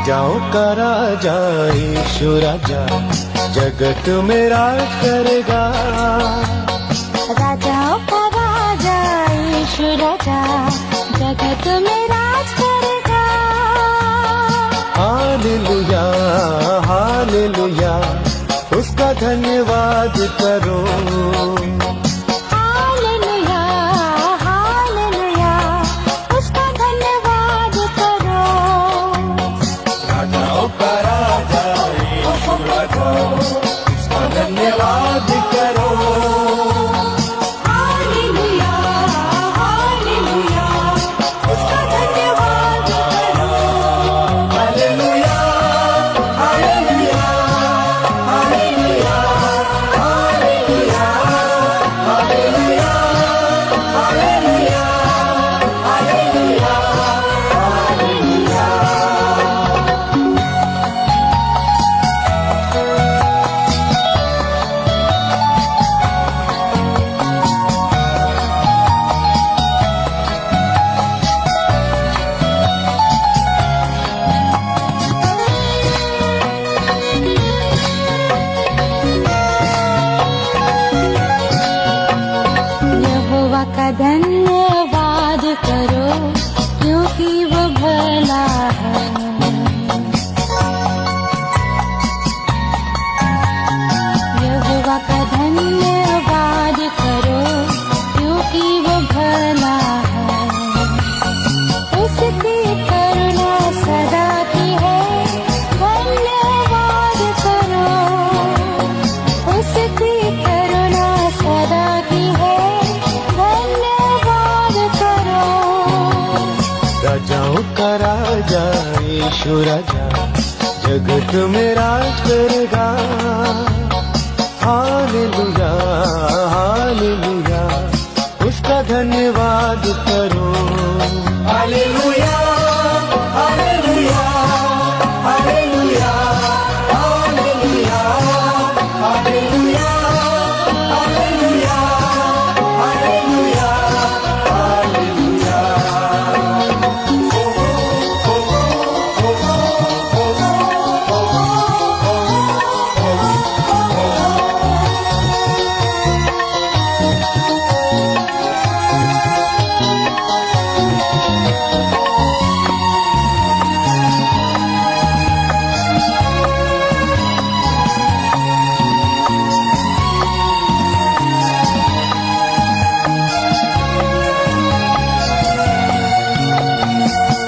राजाओं का राजा यीशु राजा जगत में राज करेगा। राजाओं का राजा यीशु राजा जगत में राज करेगा। हालेलुया हालेलुया उसका धन्यवाद करो। हालेलुया हालेलुया उसका धन्यवाद करो। राजाओं का राजा यीशु राजा उसका धन्यवाद करो। हालेलुया हालेलुया उसका धन्यवाद करो। Hallelujah hallelujah hallelujah hallelujah hallelujah hallelujah hallelujah hallelujah. यहोवा का धन्यवाद करो क्योंकि वो भला है। यहोवा का धन्यवाद करो क्योंकि वो भला है। उसकी करुणा सदा की है, धन्यवाद करो। उसकी करुणा सदा की है, धन्यवाद करो। राजाओं का राजा यीशु राजा जगत में राज करेगा। हालेलुया हालेलुया उसका धन्यवाद करो। Hallelujah hallelujah hallelujah hallelujah hallelujah hallelujah hallelujah hallelujah.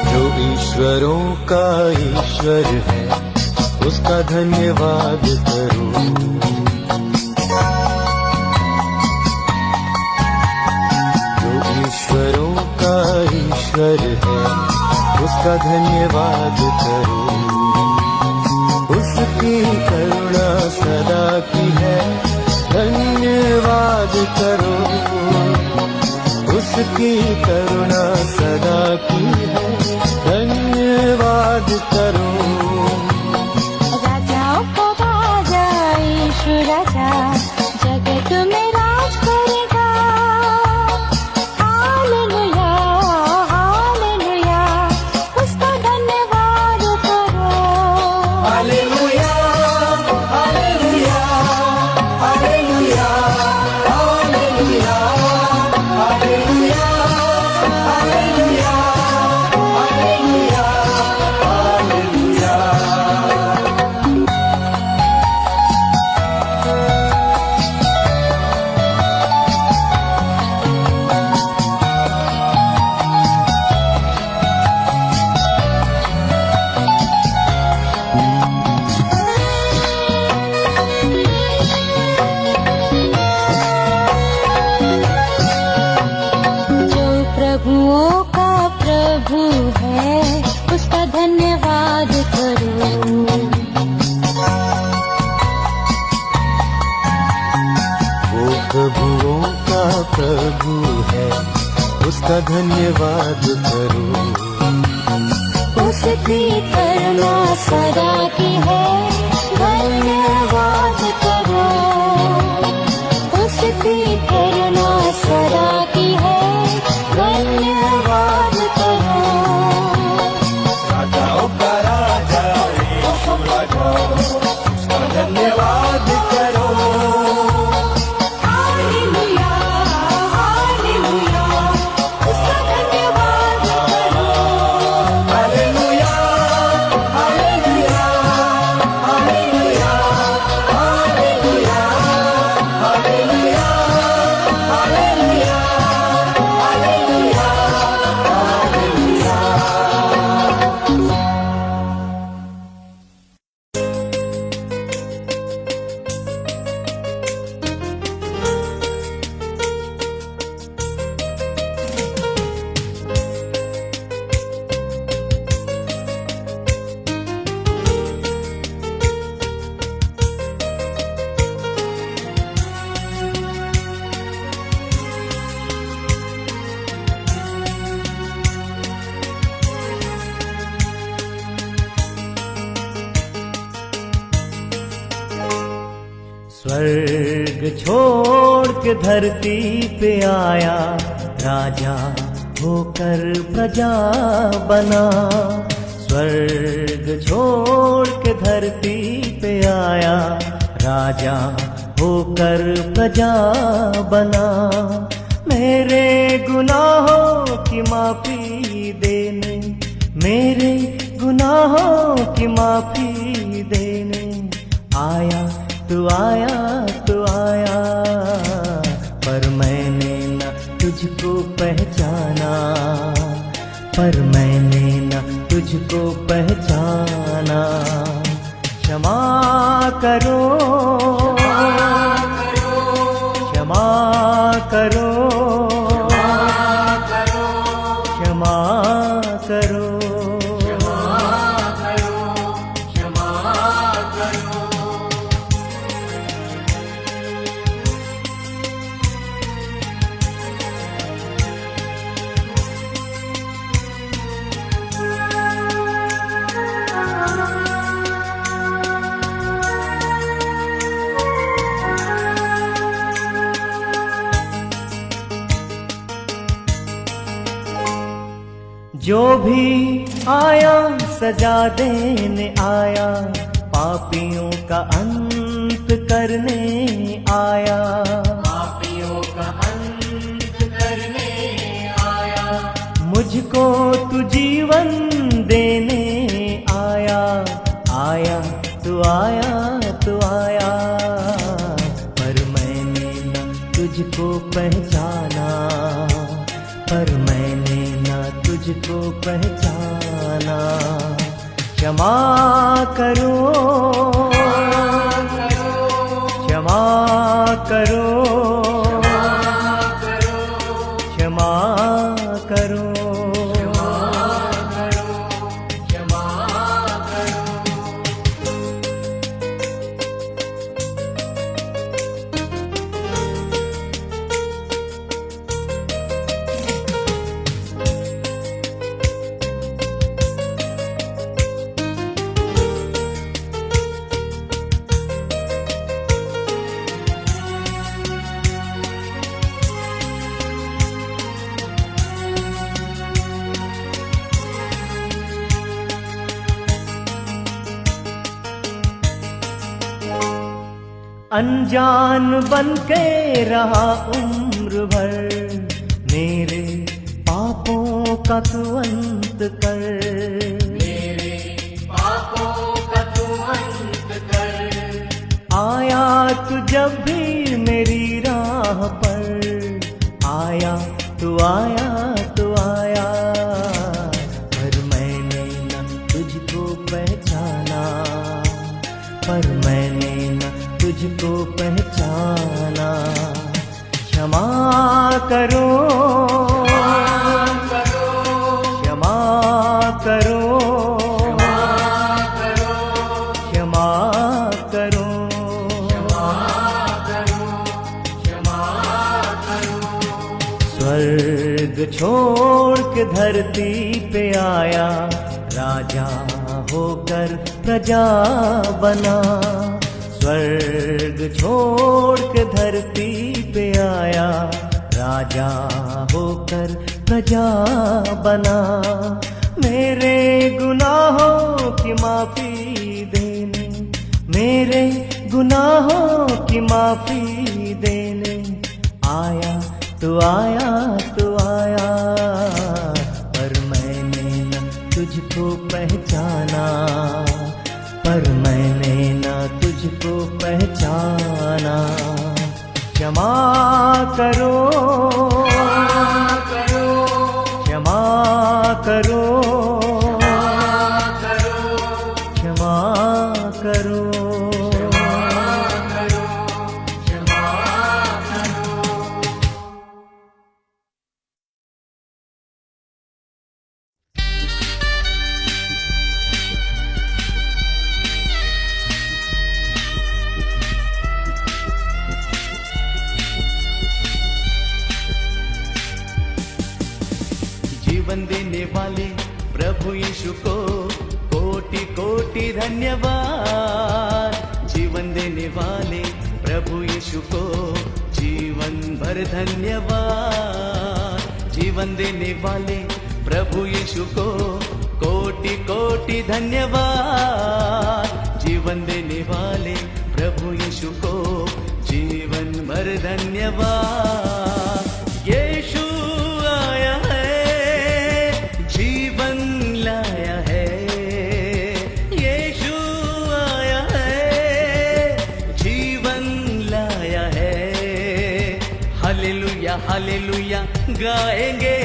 जो ईश्वरों का ईश्वर है उसका धन्यवाद करो। जो ईश्वरों का ईश्वर है उसका धन्यवाद करो। उसकी करुणा सदा की है, धन्यवाद करो। उसकी करुणा सदा की है, धन्यवाद करो। राजाओं का राजा यीशु राजा जगत में राज करेगा। हालेलुया हालेलुया उसका धन्यवाद करो। Hallelujah hallelujah hallelujah hallelujah hallelujah hallelujah hallelujah hallelujah. जो प्रभुओं का प्रभु है उसका धन्यवाद करो। वो प्रभुओं का प्रभु है उसका धन्यवाद करो। उसकी करुणा सदा की है, धन्यवाद करो। उसकी करुणा सदा की है, धन्यवाद करो। राजाओं का राजा स्वर्ग छोड़ के धरती पे आया, राजा होकर प्रजा बना। स्वर्ग छोड़ के धरती पे आया, राजा होकर प्रजा बना। मेरे गुनाहों की माफी देने, मेरे गुनाहों की माफी देने आया तू, आया तू आया। पर मैंने न तुझको पहचाना, पर मैंने न तुझको पहचाना। क्षमा करो, क्षमा करो, क्षमा करो। जो भी आया सजा देने आया, पापियों का अंत करने आया, पापियों का अंत करने आया। मुझको तू जीवन देने आया, आया तू आया तू आया। पर मैंने न तुझको पहचाना, पर मैंने तुझको पहचाना। क्षमा करो, क्षमा करो, क्षमा करो। अनजान बन के रहा उम्र भर, मेरे पापों का तू अंत कर, मेरे पापों का तू अंत कर। आया तू जब भी मेरी राह पर, आया तू आया तू आया। पर मैंने न तुझको पहचाना, पर मैंने न तुझको पहचाना। क्षमा करो, क्षमा करो, क्षमा करो। स्वर्ग छोड़ के धरती पे आया, राजा होकर प्रजा बना। स्वर्ग छोड़ के धरती पे आया, राजा होकर प्रजा बना। मेरे गुनाहों की माफी देने, मेरे गुनाहों की माफी देने आया तू, आया तू आया। पर मैंने न तुझको पहचाना, पर मैंने न तुझको पहचाना। क्षमा करो, क्षमा करो, क्षमा करो। जीवन देने वाले प्रभु यीशु को कोटि कोटि धन्यवाद। जीवन देने वाले प्रभु यीशु को जीवन भर धन्यवाद। जीवन देने वाले प्रभु यीशु को कोटि कोटि धन्यवाद। जीवन देने वाले प्रभु यीशु को जीवन भर धन्यवाद। यीशु आया है, जीवन लाया है। यीशु आया है, जीवन लाया है। हालेलुया हालेलुया गाएंगे,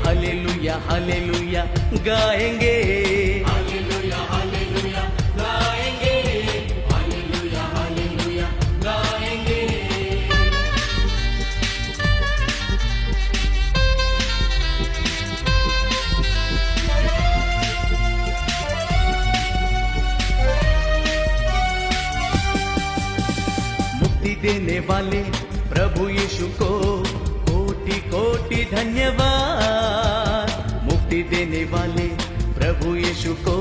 हालेलुया हालेलुया गाएंगे, हालेलुया हालेलुया गाएंगे, हालेलुया हालेलुया गाएंगे। मुक्ति देने वाले प्रभु यीशु को कोटि कोटि धन्यवाद। मुक्ति देने वाले प्रभु यीशु को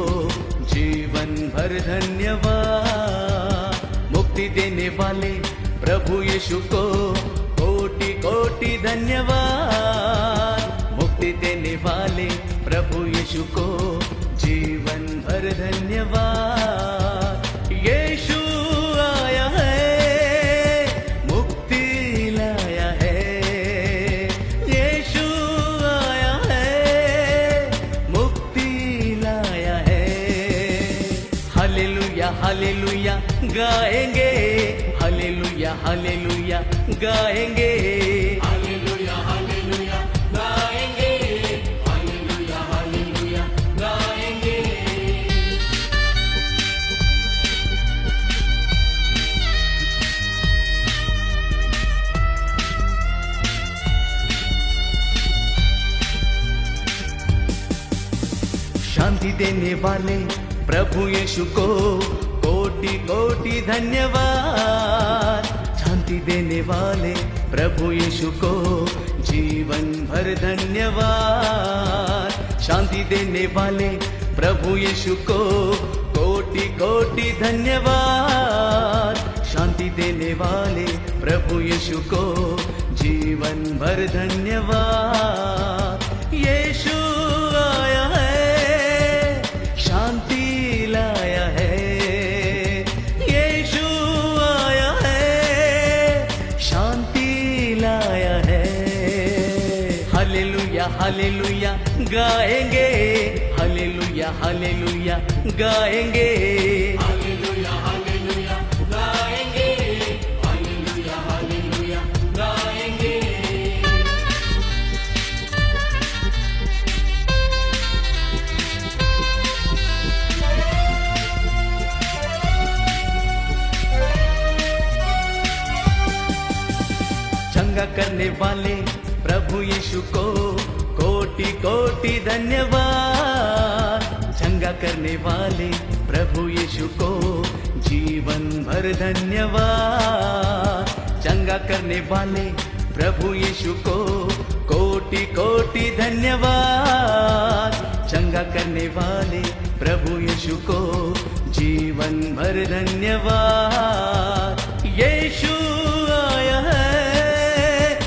जीवन भर धन्यवाद। मुक्ति देने वाले प्रभु यीशु को कोटि कोटि धन्यवाद। मुक्ति देने वाले प्रभु यीशु को जीवन भर धन्यवाद। यीशु आया है, मुक्ति लाया है। यीशु आया है, मुक्ति लाया है। हालेलुया हालेलुया गाएंगे, हालेलुया हालेलुया गाएंगे, हालेलुया हालेलुया गाएंगे, हालेलुया हालेलुया गाएंगे। शांति देने वाले प्रभु यीशु को कोटि कोटि धन्यवाद। शांति देने वाले प्रभु यीशु को जीवन भर धन्यवाद। शांति देने वाले प्रभु यीशु को कोटि कोटि धन्यवाद। शांति देने वाले प्रभु यीशु को जीवन भर धन्यवाद। यीशु आया है, शांति लाया है। यीशु आया है, शांति लाया है। हालेलुया हालेलुया गाएंगे, हालेलुया हालेलुया गाएंगे, हालेलुया हालेलुया गाएंगे, हालेलुया हालेलुया गाएंगे। चंगा करने वाले प्रभु यीशु को कोटि कोटि धन्यवाद। चंगा करने वाले प्रभु यीशु को जीवन भर धन्यवाद। चंगा करने वाले प्रभु यीशु को कोटि कोटि धन्यवाद। चंगा करने वाले प्रभु यीशु को जीवन भर धन्यवाद। यीशु आया है,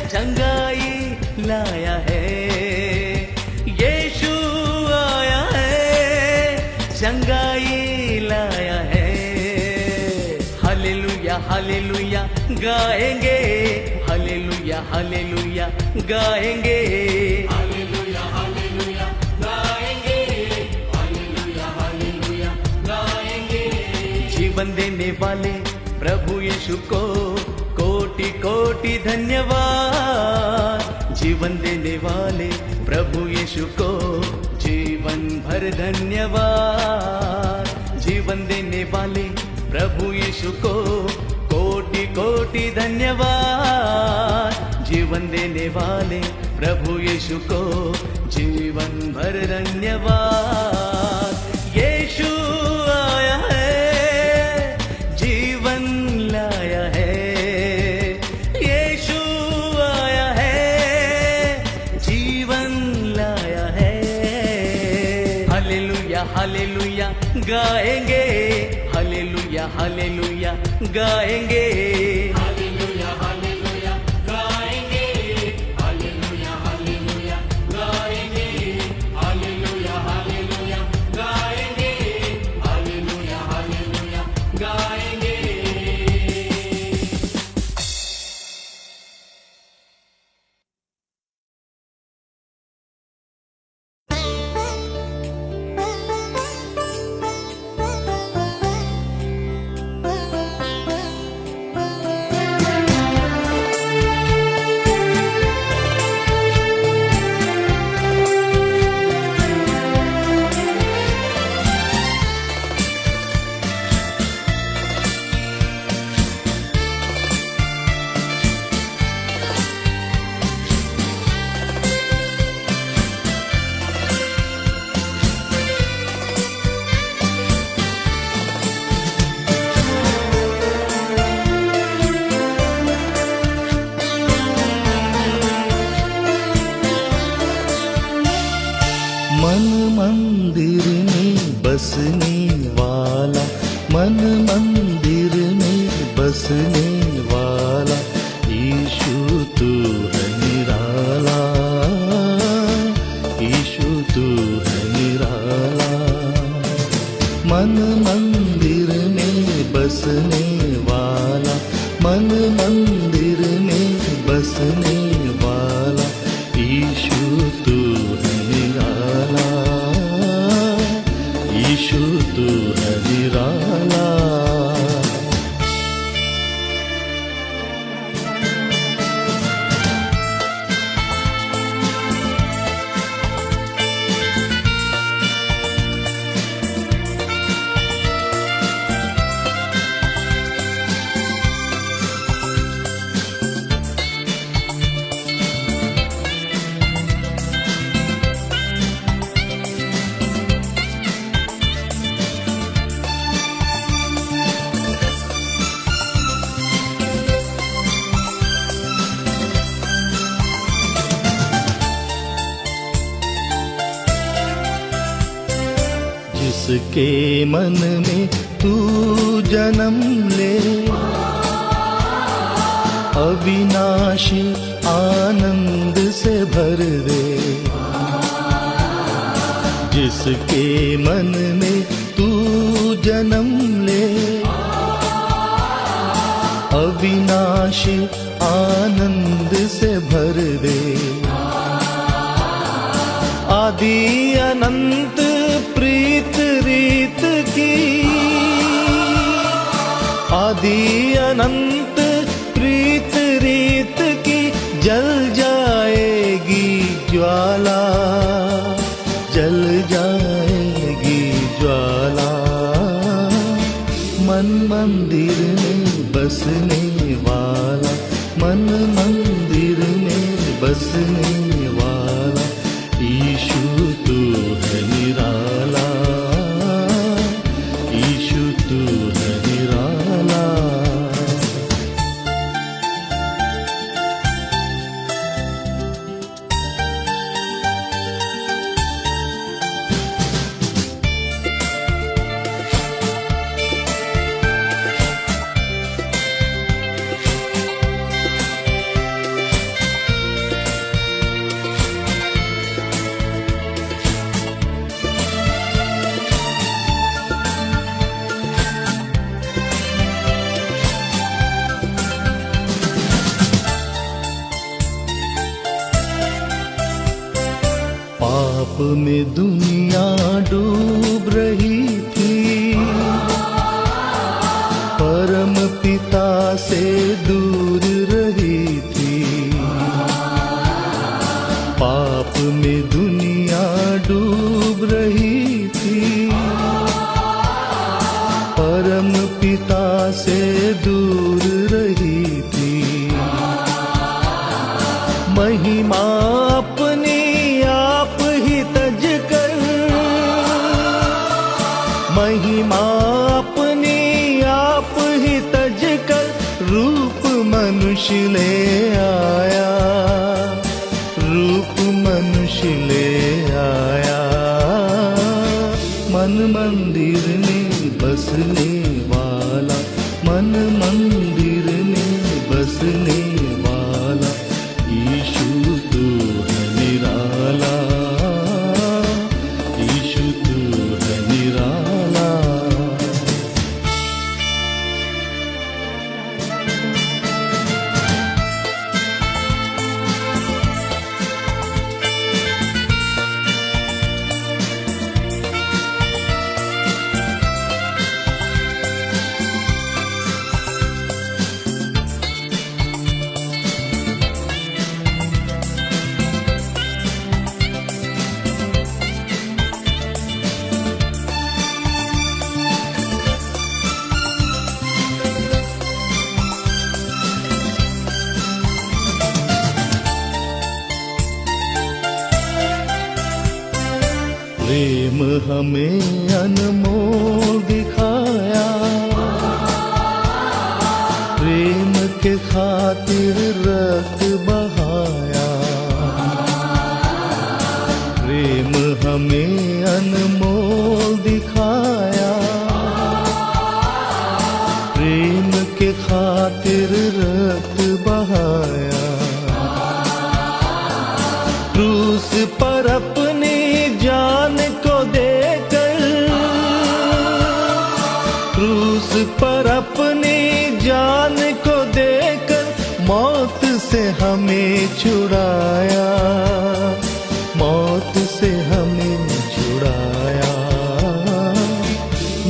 चंगाई लाया है। यीशु आया है, चंगाई लाया है। हालेलुया हालेलुया गाएंगे, हालेलुया हालेलुया गाएंगे, हालेलुया हालेलुया गाएंगे, हालेलुया हालेलुया गाएंगे। जीवन देने वाले प्रभु यीशु को कोटि कोटि धन्यवाद। जीवन देने वाले प्रभु यीशु को जीवन भर धन्यवाद। जीवन देने वाले प्रभु यीशु को कोटि कोटि धन्यवाद। जीवन देने वाले प्रभु यीशु को जीवन भर धन्यवाद। यीशु आया है, जीवन लाया है। यीशु आया है, जीवन लाया है। हालेलुया हालेलुया गाएंगे, हालेलुया हालेलुया गाएंगे, हालेलुया हालेलुया गाएंगे, हालेलुया हालेलुया गाएंगे, हालेलुया हालेलुया गाएंगे, हालेलुया हालेलुया गाएंगे। मन मंदिर में बसने वाला, मन मंदिर में बसने वाला, यीशु तू है निराला, यीशु तू है निराला। मन मंदिर में बसने वाला, मन मंदिर में बसने वाला, यीशु तू है निराला, यीशु तू है निराला। जिसके मन में तू जन्म ले, अविनाशी आनंद से भर दे। जिसके मन में तू जन्म ले, अविनाशी आनंद से भर दे। आदि अनंत प्रीत रीत की, आदि अनंत प्रीत रीत की, जल जाएगी ज्वाला, जल जाएगी ज्वाला। मन मंदिर में बसने वाला, मन मंदिर में बसने वाला, यीशु तू है निराला, यीशु तू है निराला। पाप में दुनिया डूब रही थी, परम पिता से दूर रही थी। पाप में दुनिया डूब रही थी, परम पिता से दूर रही थी। महिमा अपनी आप ही तज कर, महिमा अपनी आप ही तज कर, रूप मनुष्य ले आया, रूप मनुष्य ले आया। मन मंदिर में बसने वाला, मन मंदिर में बसने वाला, यीशु तू है निराला, यीशु तू है निराला। प्रेम हमें अनमोल दिखाया, प्रेम के खातिर रक्त बहाया, प्रेम हमें अनमोल दिखाया, प्रेम के खातिर रक्त बहाया, क्रूस पर अपनी जान को देकर, क्रूस पर अपनी जान को देकर, मौत से हमें छुड़ाया, मौत से हमें छुड़ाया।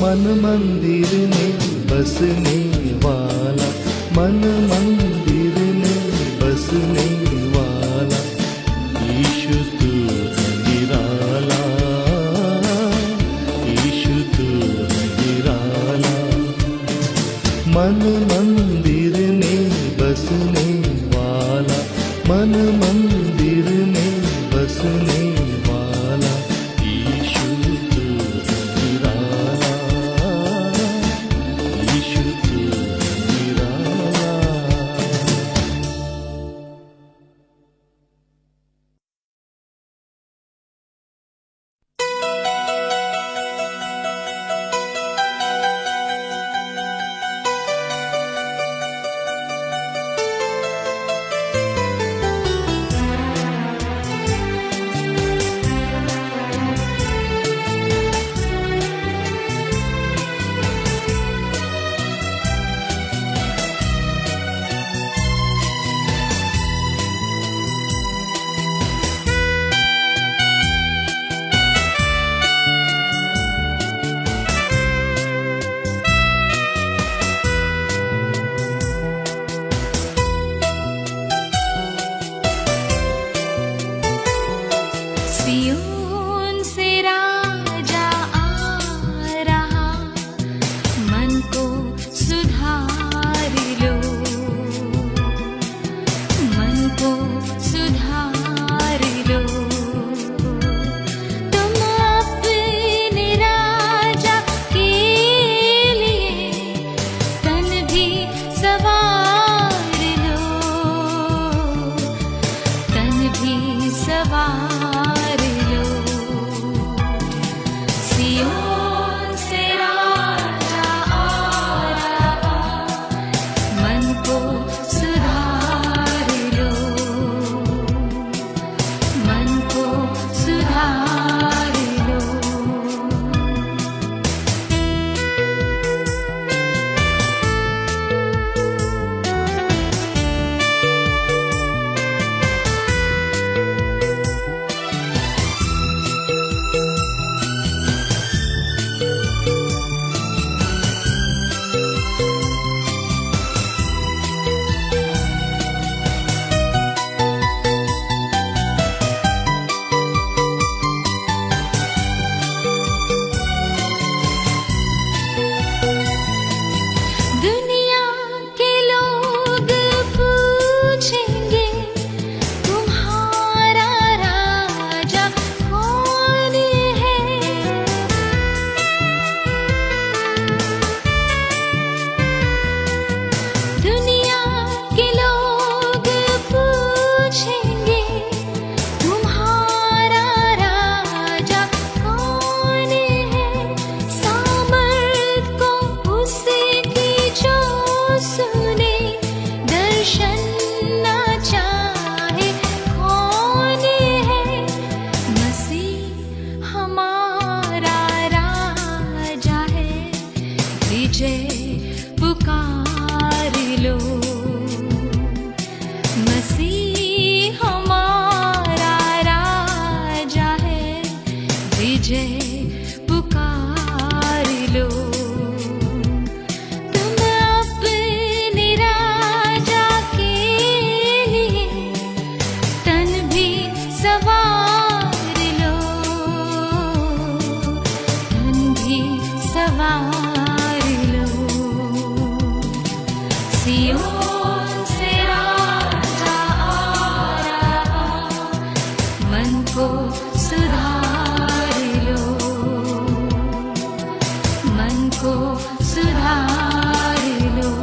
मन मंदिर में बसने वाला, मन मंदिर में बसने वाला, यीशु तू है निराला, यीशु तू है निराला। मन मंदिर में बसने वाला, मन मंदिर में बसने वाला, यीशु तू है निराला, यीशु तू है निराला। सियोन से राजा आ रहा, मन को सुधार लो, मन को सुधार लो। तुम अपने राजा के लिए तन भी सवार लो, तन भी सवार लो। सियोन से राजा आ रहा, मन को सुधार लो, मन को सुधार लो। सवार लो। सियोन से राजा आ रहा, मन को सुधार लो, मन को सुधार लो।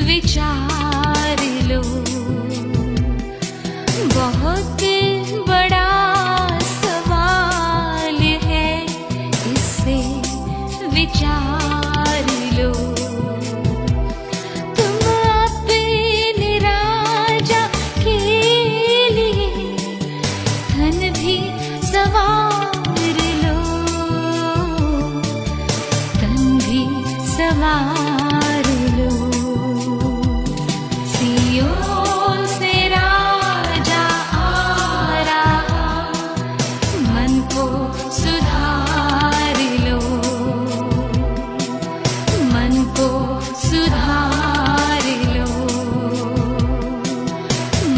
विचार लो, बहुत बड़ा सवाल है, इससे विचार लो। तुम अपने राजा के लिए धन भी सवार लो, तन भी सवार लो। सियोन से राजा आ रहा, मन को सुधार लो, मन को सुधार लो,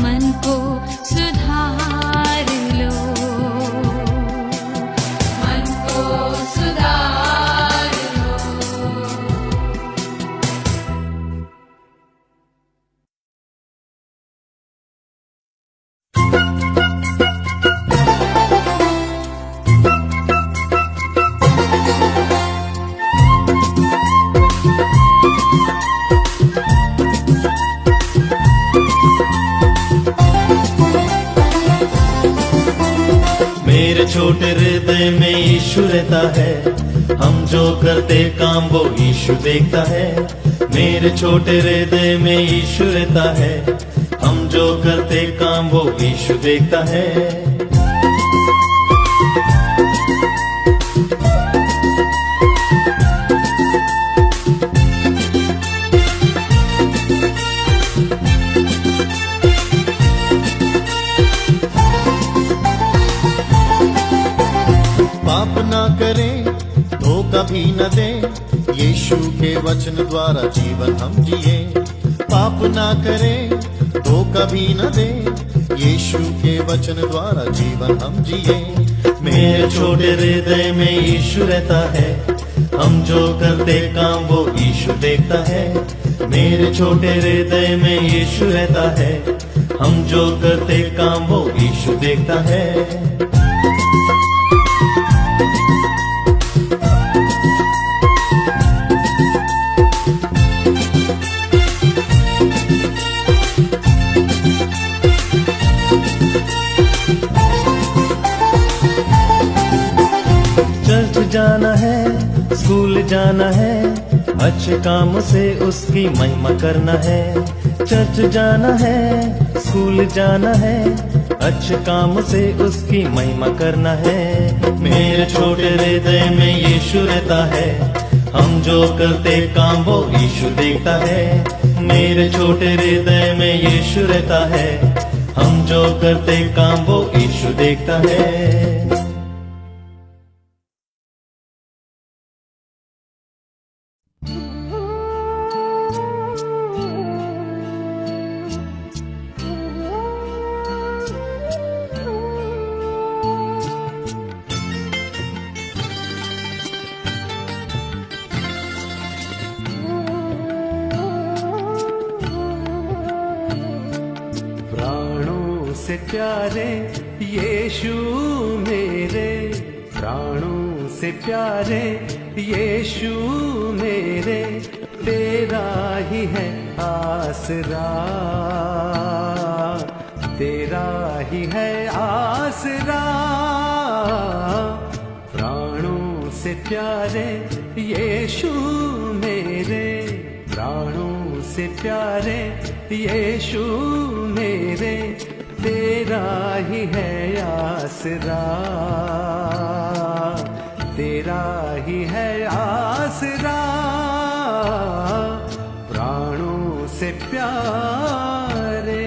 मन को सुधार लो, मन को सुधार लो। मेरे छोटे हृदय में यीशु रहता है, हम जो करते काम वो यीशु देखता है। मेरे छोटे हृदय में यीशु रहता है, हम जो करते काम वो यीशु देखता है। पाप ना करें, धोखा भी न दें, यीशु के वचन द्वारा जीवन हम जिए। पाप ना करें, धोखा भी न दें, यीशु के वचन द्वारा जीवन हम जिए। मेरे छोटे हृदय में यीशु रहता है, हम जो करते काम वो यीशु देखता है। मेरे छोटे हृदय में यीशु रहता है, हम जो करते काम वो यीशु देखता है। चर्च जाना है, स्कूल जाना है, अच्छे काम से उसकी महिमा करना है। चर्च जाना है, स्कूल जाना है, अच्छे काम से उसकी महिमा करना है। मेरे छोटे हृदय में यीशु रहता है, हम जो करते काम वो यीशु देखता है। मेरे छोटे हृदय में यीशु रहता है, हम जो करते काम वो यीशु देखता है। से प्यारे यीशु मेरे, प्राणों से प्यारे यीशु मेरे, तेरा ही है आसरा, तेरा ही है आसरा। प्राणों से प्यारे यीशु मेरे, प्राणों से प्यारे यीशु मेरे, तेरा ही है आसरा, तेरा ही है आसरा। प्राणों से प्यारे।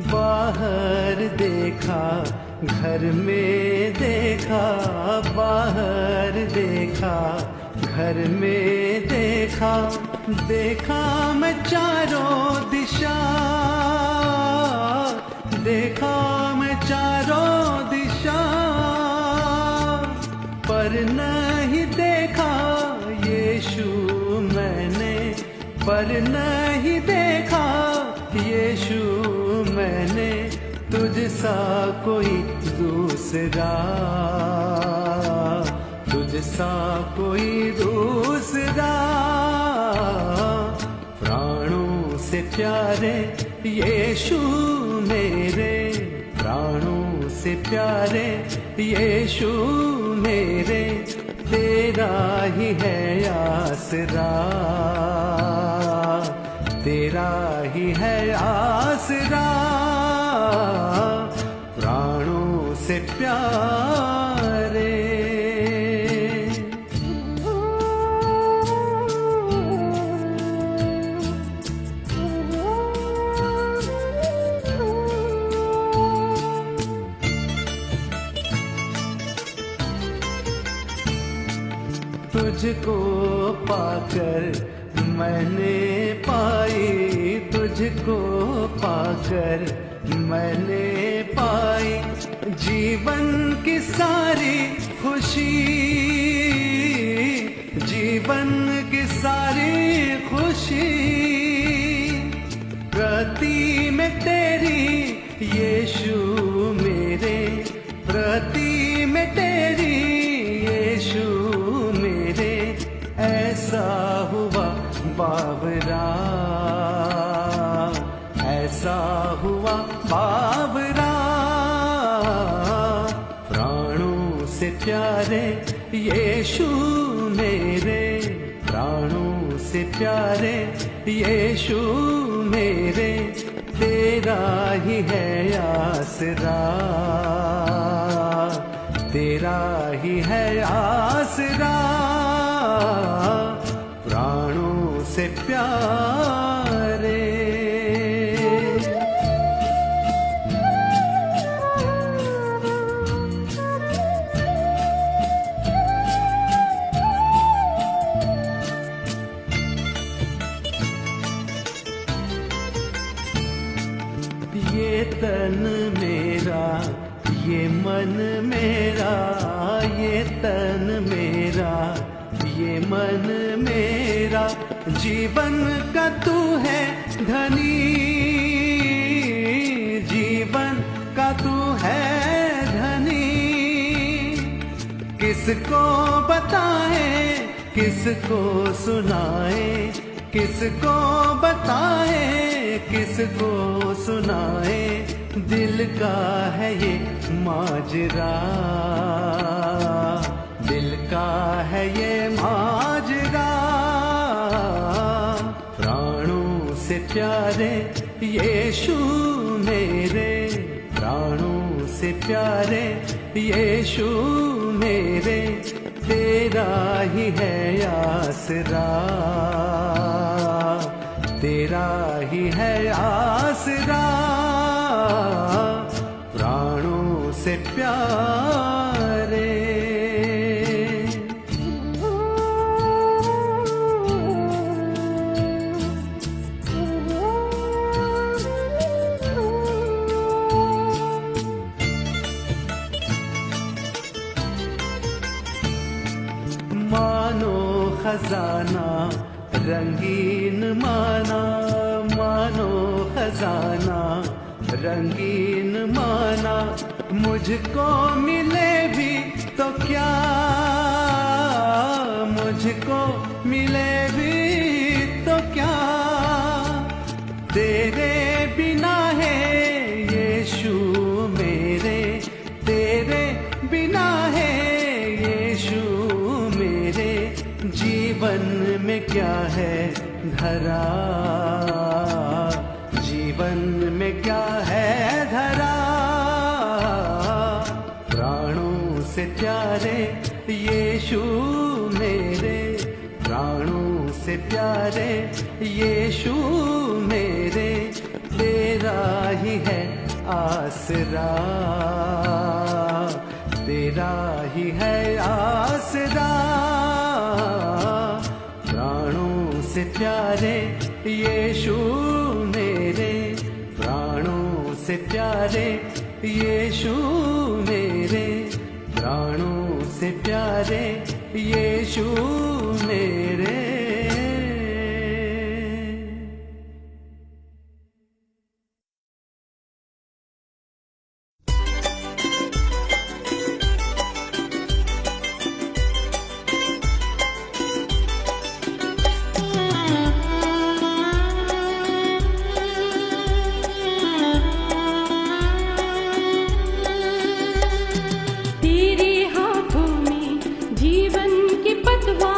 बाहर देखा, घर में देखा, बाहर देखा, घर में देखा, देखा मैं चारों दिशा, देखा मैं चारों दिशा, पर नहीं देखा यीशु मैंने, पर नहीं देखा यीशु मैंने, तुझ सा कोई दूसरा, तुझ सा कोई दूसरा। प्राणों से प्यारे यीशु मेरे, प्राणों से प्यारे यीशु मेरे, तेरा ही है आसरा, तेरा ही है आसरा। प्राणों से प्यारे। तुझको पाकर मैंने पाई, तुझको पाकर मैंने पाई, जीवन की सारी खुशी, जीवन की सारी खुशी। प्रति में तेरी यीशु मेरे, प्रति में तेरी यीशु मेरे, ऐसा हुआ बावरा, ऐसा हुआ बावरा। प्राणों से प्यारे यीशु मेरे, प्राणों से प्यारे यीशु मेरे, तेरा ही है आसरा, तेरा ही है आसरा। प्राणों से प्यारे। ये तन मेरा, ये मन मेरा, ये तन मेरा, ये मन मेरा, जीवन का तू है धनी, जीवन का तू है धनी। किसको बताए, किसको सुनाए, किसको बताए, किसको सुनाए, दिल का है ये माजरा, दिल का है ये माजरा। प्राणों से प्यारे यीशु मेरे, प्राणों से प्यारे यीशु मेरे, तेरा ही है आसरा, तेरा ही है आसरा। प्राणों से प्यारे। खजाना रंगीन माना, मानो खजाना रंगीन माना। मुझको मिले भी तो क्या, मुझको मिले भी तो क्या, तेरे बिना है यीशु मेरे, तेरे बिना है यीशु मेरे। जीवन में क्या है धरा, जीवन में क्या है धरा, प्राणों से प्यारे यीशु मेरे, प्राणों से प्यारे यीशु मेरे। तेरा ही है आसरा, तेरा ही है आसरा, प्राणों से प्यारे यीशु मेरे, प्राणों से प्यारे यीशु मेरे, प्राणों से प्यारे यीशु मेरे। तेरे हाथों में जीवन के पतवार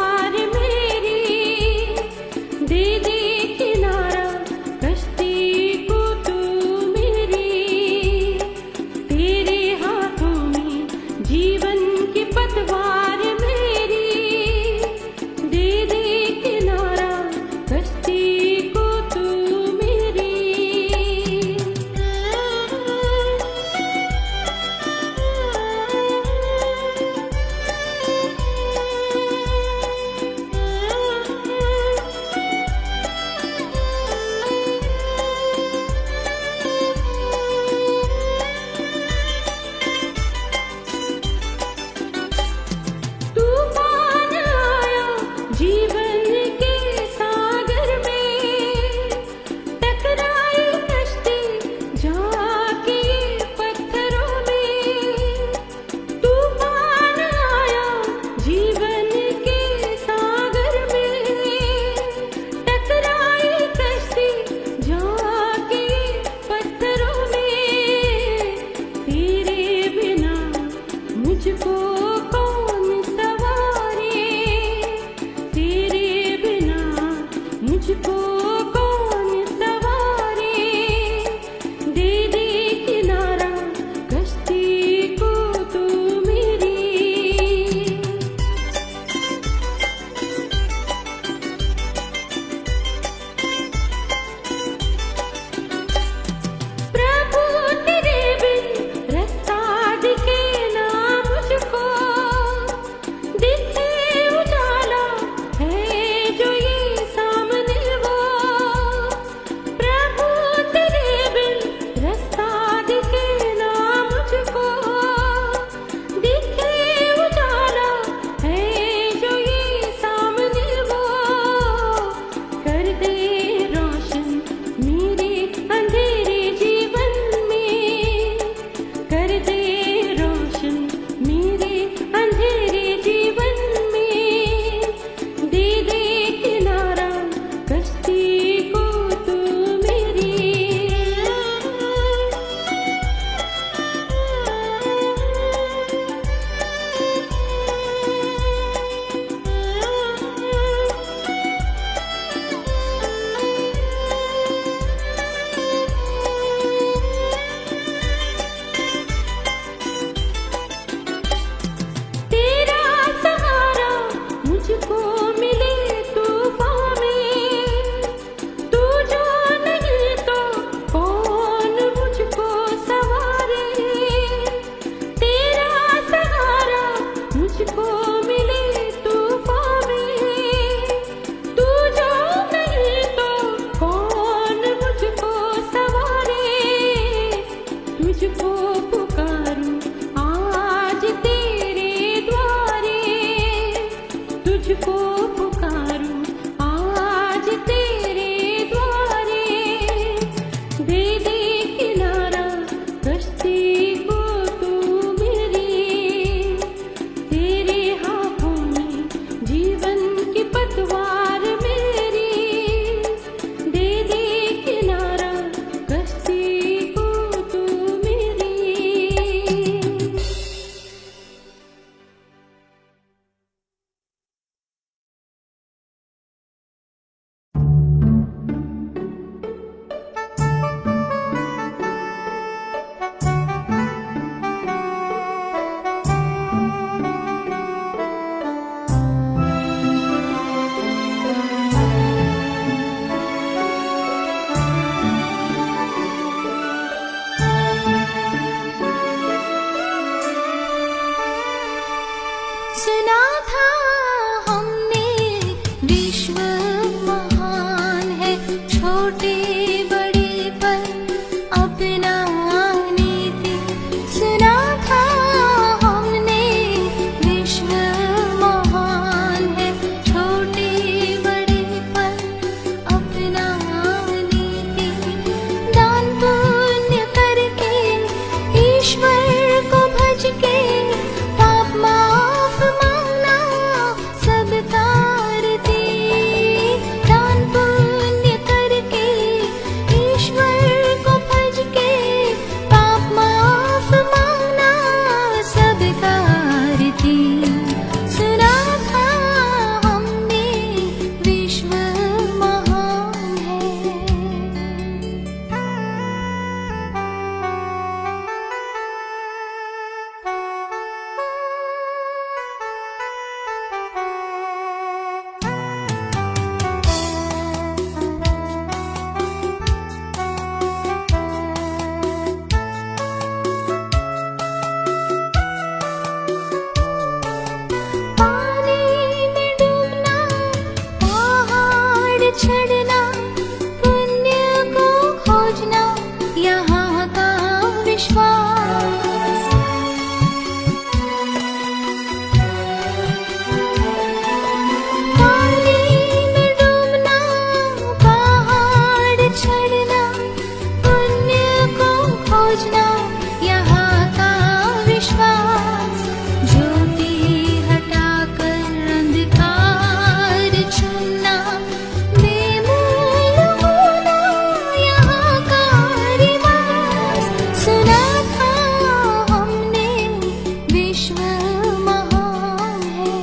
छोटे बड़े पर अपना नीति सुना था हमने। विश्व महान है, छोटे बड़े पर अपना नीति दान पुण्य करके ईश्वर को भज के पाप माफ मांगना सब कारती। दान पुण्य करके ईश्वर को भज के पाप माफ मांगना सब कारती। सुना था हमने विश्व महान है। पानी में डूबना, पहाड़ चढ़ना, पुण्य को खोजना यहाँ का विश्वास। पानी में डूबना, पहाड़ चढ़ना, पुण्य को खोजना यहाँ का विश्वास। ज्योति हटाकर अंधकार चुनना, बेमूल होना यहाँ का रिवाज। सुना था हमने विश्व महान है।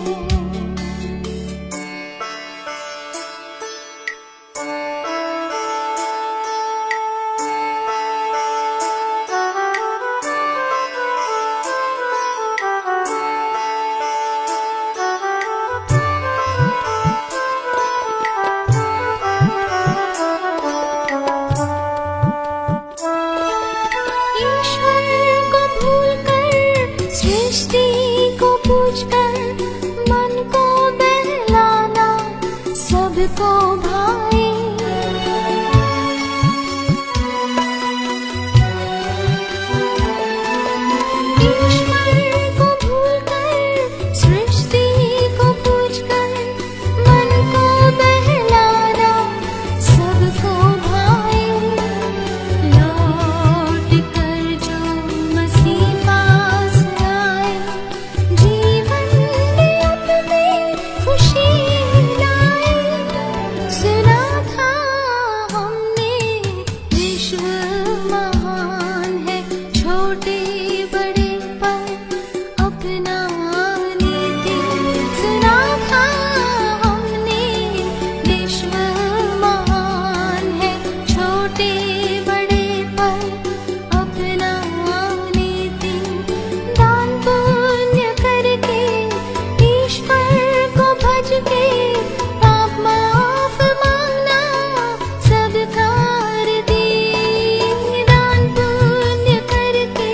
ईश्वर को भूलकर, सृष्टि को पूजकर, मन को बहलाना सबको भाए। ईश्वर को भूलकर, सृष्टि को पूजकर, मन को बहलाना सबको भाए। लौट कर जो मसीह पास आए, जीवन में अपने खुशी लाए। सुना था हमने विश्व महान है, छोटे बड़े पर अपना नीति। सुना था हमने विश्व महान है, छोटे बड़े पर अपना नीति। दान पुण्य करके ईश्वर को भज के पाप माफ मांगना सब कारती। दान पुण्य करके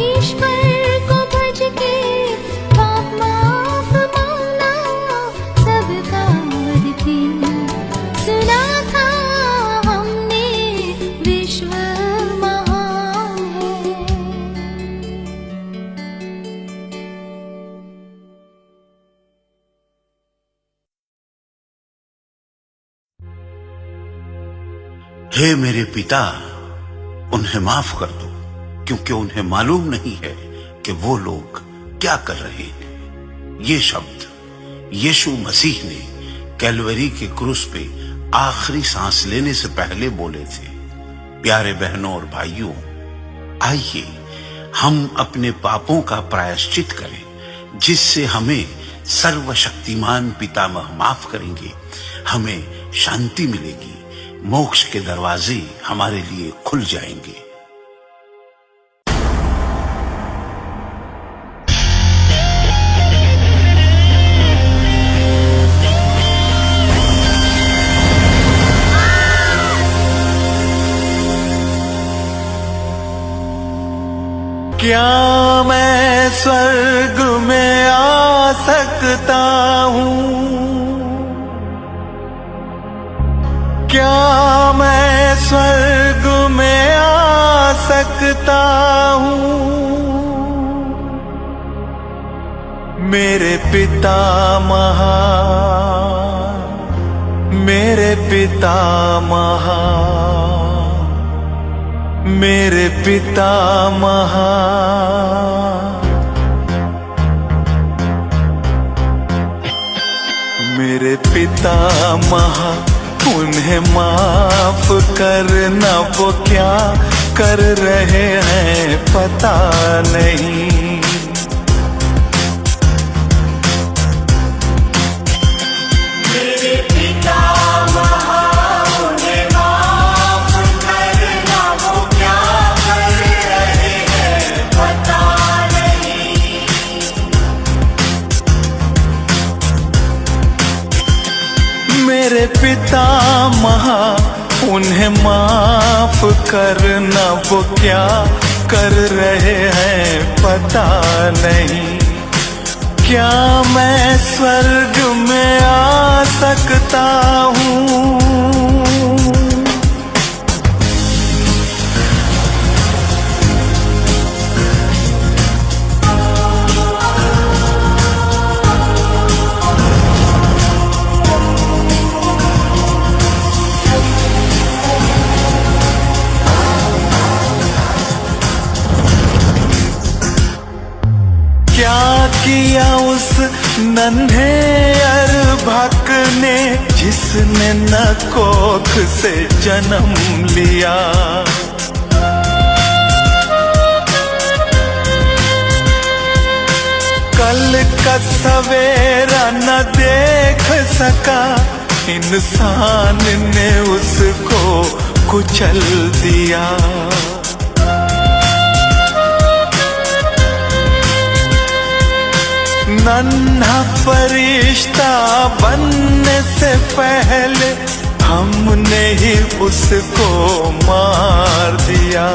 ईश्वर को भज के पाप माफ मांगना सब कारती। सुना था हमने विश्व महान है। हे मेरे पिता, उन्हें माफ कर दो, क्योंकि उन्हें मालूम नहीं है कि वो लोग क्या कर रहे हैं। ये शब्द यीशु मसीह ने कैलवरी के क्रूस पे आखिरी सांस लेने से पहले बोले थे। प्यारे बहनों और भाइयों, आइए हम अपने पापों का प्रायश्चित करें, जिससे हमें सर्वशक्तिमान पितामह माफ करेंगे, हमें शांति मिलेगी, मोक्ष के दरवाजे हमारे लिए खुल जाएंगे। क्या मैं स्वर्ग में आ सकता हूँ? क्या मैं स्वर्ग में आ सकता हूँ। मेरे पिता महान, मेरे पिता महान, मेरे पिता महान, मेरे पिता महान, उन्हें माफ करना, वो क्या कर रहे हैं पता नहीं। मेरे पिता महान, उन्हें माफ करना, वो क्या कर रहे हैं पता नहीं। मेरे पिता महान, उन्हें माफ करना, वो क्या कर रहे हैं पता नहीं। क्या मैं स्वर्ग में आ सकता हूँ? क्या किया उस नन्हे अर्भक ने, जिसने न कोख से जन्म लिया। कल का सवेरा न देख सका, इंसान ने उसको कुचल दिया। नन्हा फरिश्ता बनने से पहले हमने ही उसको मार दिया।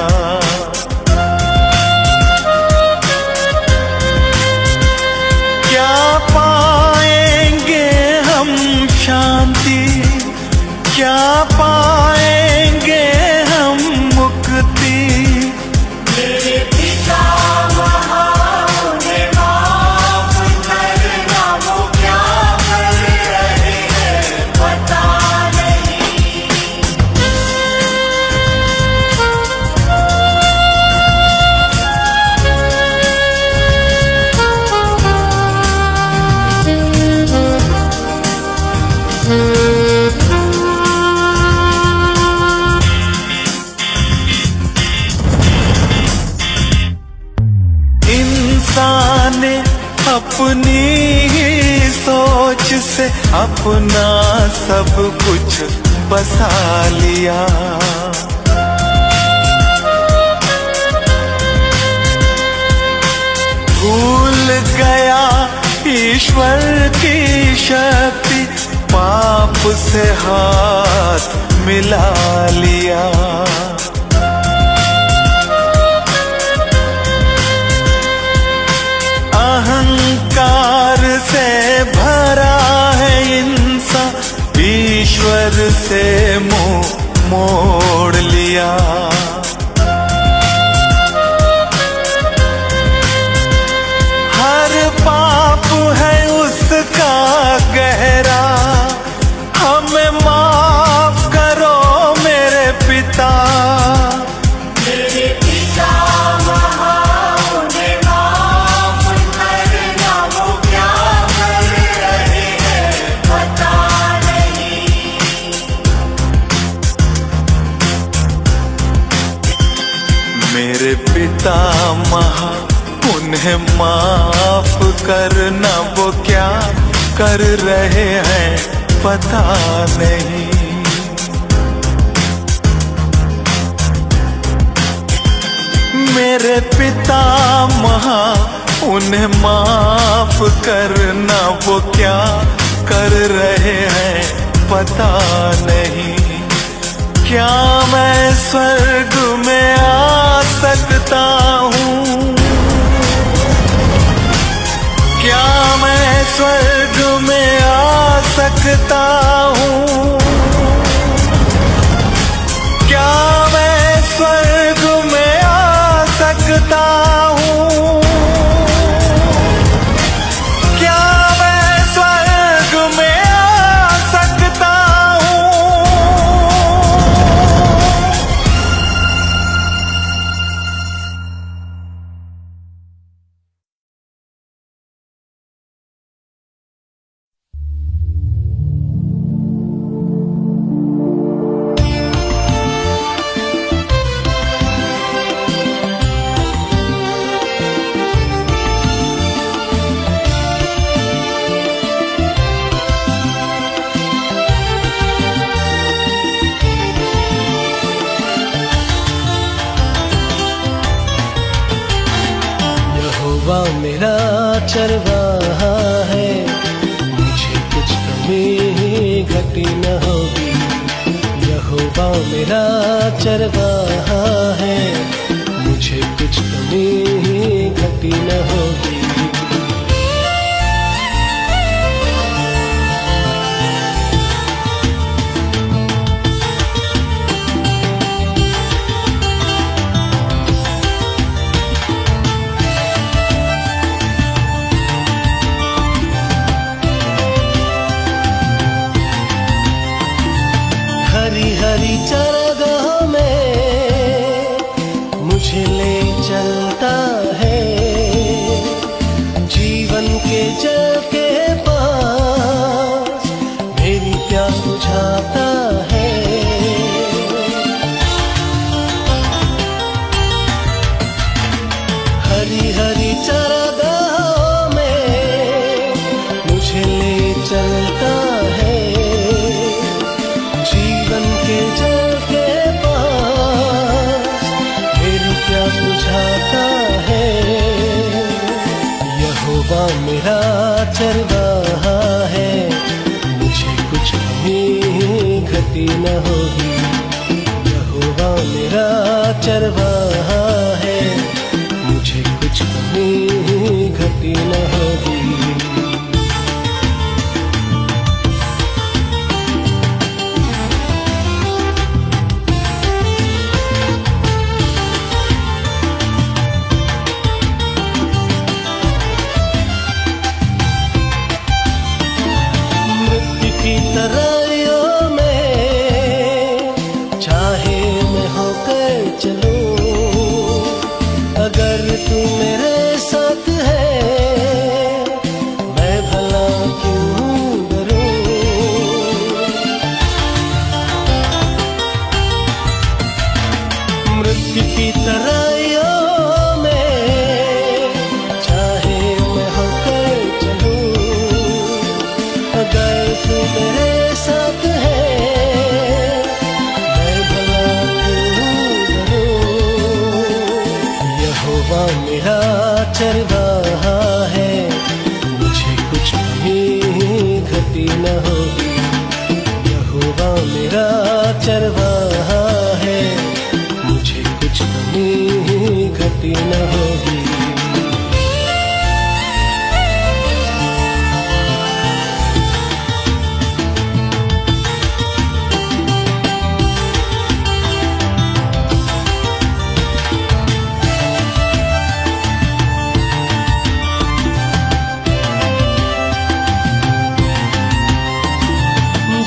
क्या पाएंगे हम शांति, क्या पाएंगे हम मुक्ति। मेरे पिता महान, उन्हें माफ करना, वो क्या कर रहे हैं पता नहीं। इंसान ने अपनी ही सोच से अपना सब कुछ बसा लिया। भूल गया ईश्वर की शक्ति, पाप से हाथ मिला लिया। अहंकार से भरा है इंसान, ईश्वर से मुंह मोड़ लिया। हर पाप है उसका गहरा, हमें माफ करो मेरे पिता। मेरे पिता महान, उन्हें माफ करना, वो क्या कर रहे हैं पता नहीं। मेरे पिता महान, उन्हें माफ करना, वो क्या कर रहे हैं पता नहीं। मेरे पिता महान, उन्हें माफ करना, वो क्या कर रहे हैं पता नहीं। क्या मैं स्वर्ग में आ सकता हूँ? क्या मैं स्वर्ग में आ सकता हूँ? चरवाहा है, मुझे कुछ कमी घटी न होगी। यहोवा मेरा चरवाहा है, मुझे कुछ कमी घटी न होगी। हरी हरी चरागाह में मुझे ले चलता है, जीवन के जल के पास मेरी प्यास बुझाता है। हरी हरी चरागाह में मुझे ले चलता है, जीवन के जल के पास मेरी प्यास बुझाता है। यहोवा मेरा चरवाहा है, मुझे कुछ कमी घटी न होगी। यहोवा मेरा चरवाहा है, मुझे कुछ कमी घटी न होगी। तराइयों में चाहे मैं होकर चलूं, अगर तू मेरे साथ है मैं भला क्यों डरूं। मृत्यु की तराइयों में चाहे मैं होकर चलूं, अगर तू मेरे साथ है मैं भला क्यों डरूं। यहोवा मेरा चरवाहा है, मुझे कुछ कमी घटी न होगी। यहोवा मेरा चरवाहा है, मुझे कुछ कमी घटी न होगी।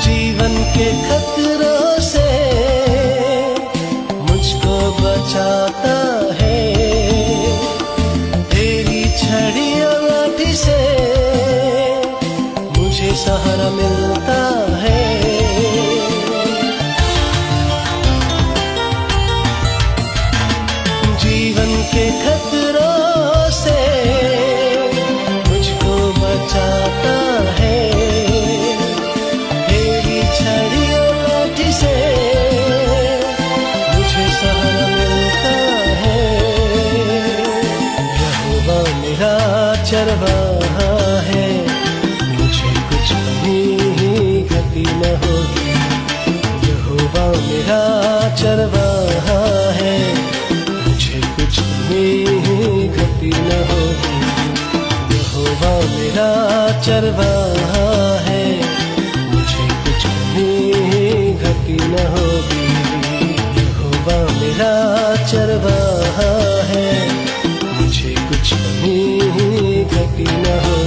जीवन के खतरों से मुझको बचाता है, तेरी छड़ी और लाठी से मुझे सहारा मिलता है। जीवन के खतरों से मुझको बचाता है, छड़ी और लाठी से मुझे सहारा मिलता है। यहोवा मेरा चरवाहा है, मुझे कुछ कमी घटी न होगी। यहोवा मेरा चरवाहा है, मुझे कुछ कमी घटी न होगी। यहोवा मेरा चरवाहा है, मुझे कुछ कमी घटी न होगी। यहोवा मेरा चरवाहा है, मुझे कुछ कमी घटी न होगी।